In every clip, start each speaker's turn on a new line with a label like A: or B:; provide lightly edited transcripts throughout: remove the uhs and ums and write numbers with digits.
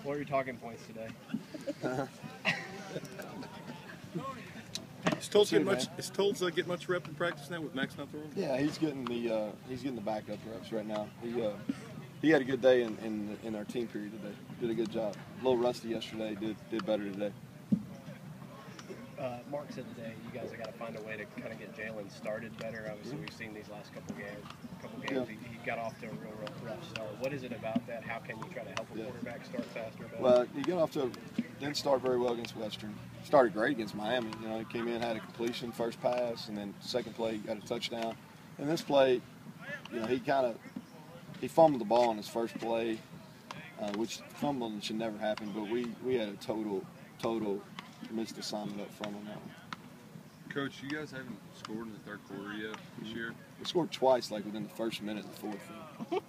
A: What are your talking points today?
B: Is Tolz get much rep in practice now with Max not throwing?
C: Yeah, he's getting the backup reps right now. He had a good day in our team period today. Did a good job. A little rusty yesterday. Did better today.
A: Mark said today you guys have got to find a way to kind of get Jalen started better. Obviously, we've seen these last couple games.
C: Yeah.
A: He got off to a real rough start. What is it about that? How can you try to help a quarterback start faster?
C: Well, he got off to didn't start very well against Western. Started great against Miami. You know, he came in, had a completion, first pass, and then second play got a touchdown. And this play, you know, he fumbled the ball on his first play, which fumbling should never happen. But we had a total missed assignment up front on that one.
B: Coach, you guys haven't scored in the third quarter yet this year?
C: We scored twice, like within the first minute of the fourth.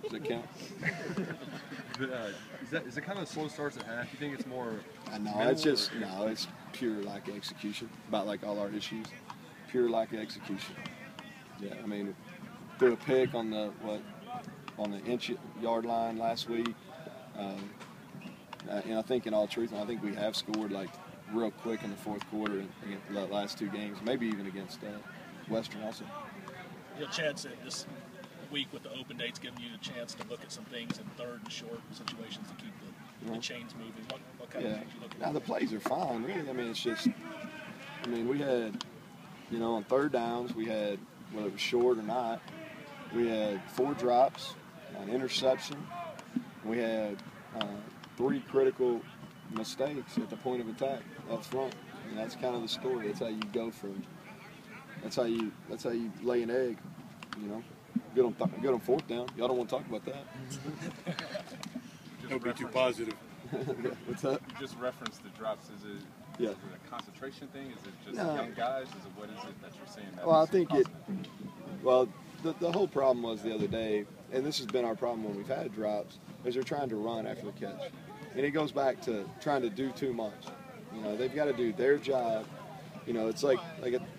C: Does that count?
B: But, is it kind of slow starts at half? You think it's more?
C: It's pure lack of execution. About like all our issues, pure lack of execution. Yeah, I mean, threw a pick on the inch-yard line last week. And I think in all truth, I think we have scored like real quick in the fourth quarter in the last two games, maybe even against Western also.
D: You know, Chad said this week with the open dates giving you the chance to look at some things in third and short situations to keep the chains moving. What kind of things you looking at?
C: Now the plays are fine, really. I mean, it's just, we had, on third downs, we had, whether it was short or not, we had 4 drops, an interception. We had 3 critical mistakes at the point of attack up front, and that's kind of the story. That's how you go from. That's how you lay an egg, Good on fourth down. Y'all don't want to talk about that.
B: Don't be too positive.
C: What's that?
B: You just referenced the drops. Is it a concentration thing? Is it just young guys? What is it that you're saying?
C: Well, I think it. Well, the whole problem was the other day, and this has been our problem when we've had drops, is they're trying to run after the catch. And it goes back to trying to do too much. They've got to do their job. It's like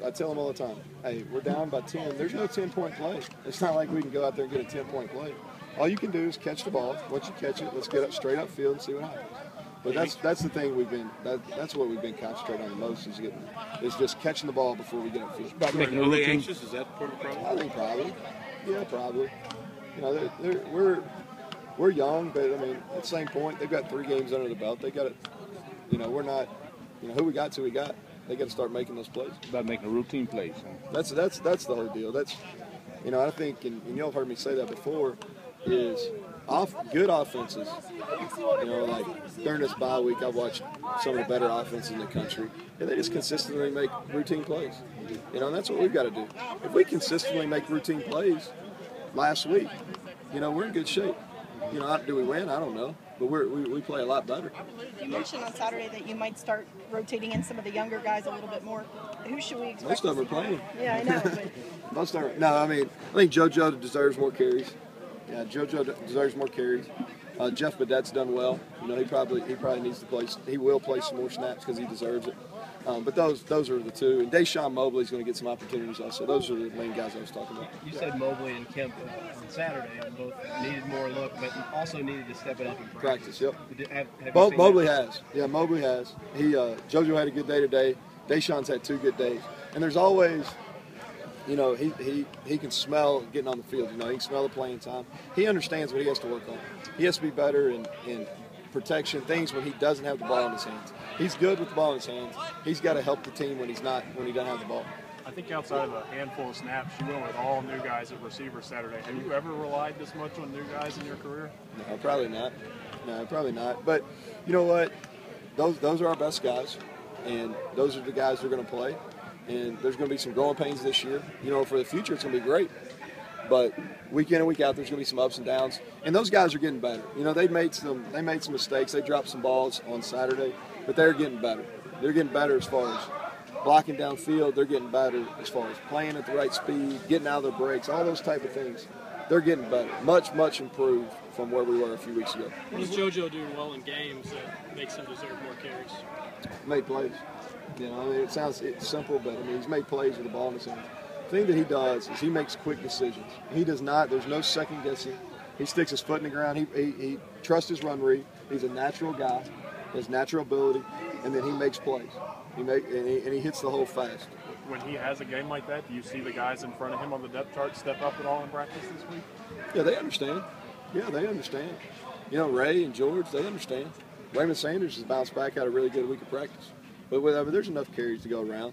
C: I tell them all the time, hey, we're down by 10. There's no 10-point play. It's not like we can go out there and get a 10-point play. All you can do is catch the ball. Once you catch it, let's get up straight up field and see what happens. But that's the thing that's what we've been concentrating on the most is just catching the ball before we get up field.
B: Are they anxious? Is that part of the problem?
C: I think probably. Yeah, probably. We're young, but at the same point, they've got 3 games under the belt. They got it. We're not. Who we got, we got. They got to start making those plays.
E: About making routine plays.
C: That's the whole deal. That's, I think, and y'all have heard me say that before, is good offenses. Like during this bye week, I've watched some of the better offenses in the country, and they just consistently make routine plays. And that's what we've got to do. If we consistently make routine plays, last week, we're in good shape. Do we win? I don't know. But we play a lot better.
F: You mentioned on Saturday that you might start rotating in some of the younger guys a little bit more. Who should we expect?
C: Most of them are playing.
F: Yeah, I know. But
C: most of them. No, I think JoJo deserves more carries. Yeah, JoJo deserves more carries. Jeff Badette's done well. He probably needs to play. He will play some more snaps because he deserves it. But those are the 2. And Deshaun Mobley's going to get some opportunities also. Those are the main guys I was talking about.
A: You said Mobley and Kemp on Saturday both needed more look, but also needed to step it up in practice.
C: Yep.
A: Have
C: Mobley has. Yeah, Mobley has. JoJo had a good day today. Deshaun's had 2 good days. And there's always, he can smell getting on the field. He can smell the playing time. He understands what he has to work on. He has to be better in protection, things when he doesn't have the ball in his hands. He's good with the ball in his hands. He's got to help the team when he doesn't have the ball.
G: I think outside of a handful of snaps, you went with all new guys at receiver Saturday. Have you ever relied this much on new guys in your career?
C: No, probably not. But you know what? Those are our best guys, and those are the guys who are going to play. And there's going to be some growing pains this year. For the future, it's going to be great. But week in and week out, there's going to be some ups and downs. And those guys are getting better. They made some mistakes. They dropped some balls on Saturday, but they're getting better. They're getting better as far as blocking downfield. They're getting better as far as playing at the right speed, getting out of their breaks, all those type of things. They're getting better. Much, much improved from where we were a few weeks ago.
D: What does JoJo do well in games that makes him deserve more carries?
C: Made plays. It's simple, but he's made plays with the ball in his hands. The thing that he does is he makes quick decisions. He does not. There's no second guessing. He sticks his foot in the ground. He trusts his run read. He's a natural guy, has natural ability, and then he makes plays. And he hits the hole fast.
G: When he has a game like that, do you see the guys in front of him on the depth chart step up at all in practice this week?
C: Yeah, they understand. Yeah, they understand. You know, Ray and George, they understand. Raymond Sanders has bounced back, had a really good week of practice. But there's enough carries to go around.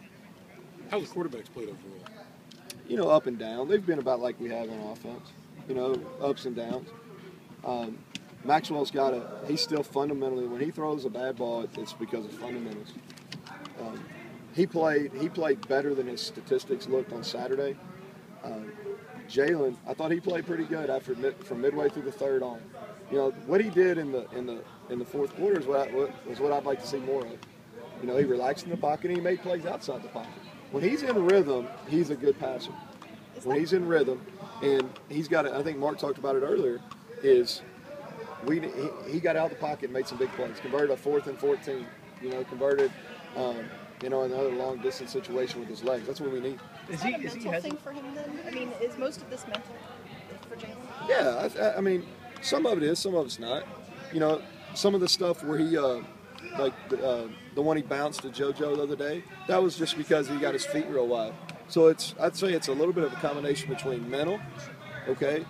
E: How the quarterbacks played overall?
C: You know, up and down. They've been about like we have on offense. You know, ups and downs. Maxwell's he's still fundamentally, when he throws a bad ball, it's because of fundamentals. He played better than his statistics looked on Saturday. Jalen, I thought he played pretty good from midway through the third on. You know, what he did in the fourth quarter is what I'd like to see more of. You know, he relaxed in the pocket and he made plays outside the pocket. When he's in rhythm, he's a good passer. When he's in rhythm, and he's got I think Mark talked about it earlier, is he got out of the pocket and made some big plays. Converted a 4th and 14. You know, converted another long distance situation with his legs. That's what we need.
F: Is that a mental thing for him then? I mean, is most of this mental for Jalen?
C: Yeah, I mean, some of it is, some of it's not. You know, some of the stuff where he, like the one he bounced to JoJo the other day, that was just because he got his feet real wide. So I'd say it's a little bit of a combination between mental, okay,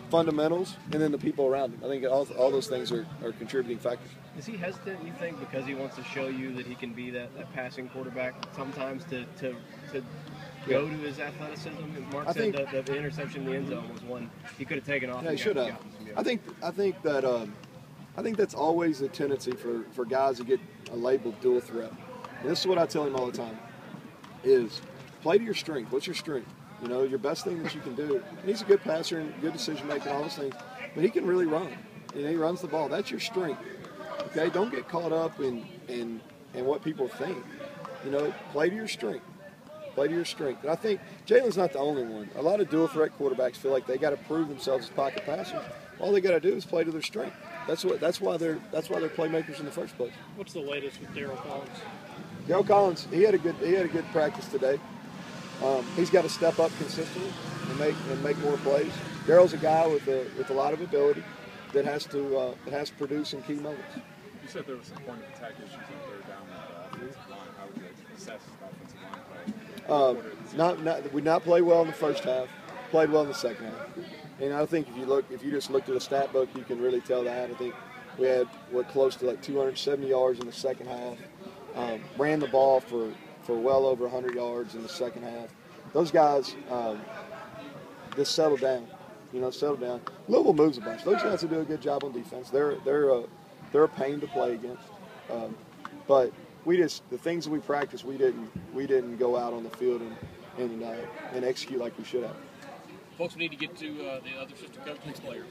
C: fundamentals, and then the people around him. I think all those things are contributing factors.
A: Is he hesitant, you think, because he wants to show you that he can be that passing quarterback sometimes to go to his athleticism? As Mark said, the interception in the end zone was one he could have taken off.
C: Yeah, he should have. I think that's always a tendency for guys to get a labeled dual threat. And this is what I tell him all the time, is play to your strength. What's your strength? You know, your best thing that you can do. And he's a good passer and good decision maker and all those things, but he can really run. You know, he runs the ball. That's your strength. Okay, don't get caught up in what people think. You know, play to your strength. Play to your strength. And I think Jalen's not the only one. A lot of dual threat quarterbacks feel like they got to prove themselves as pocket passers. All they got to do is play to their strength. That's why they're playmakers in the first place.
D: What's the latest with Darryl Collins?
C: Darryl Collins, he had a good practice today. He's got to step up consistently and make more plays. Darryl's a guy with a lot of ability that has to produce in key moments.
B: You said there was some point of attack issues on third down with the offensive line. How would you assess the offensive line play?
C: We not play well in the first half. Played well in the second half. And I think if you just looked at the stat book, you can really tell that. I think we had close to like 270 yards in the second half. Ran the ball for well over 100 yards in the second half. Those guys just settled down. You know, settle down. Louisville moves a bunch. Those guys will do a good job on defense. They're a pain to play against. But the things that we practiced, we didn't go out on the field and execute like we should have.
D: Folks, we need to get to the other assistant coach, next player.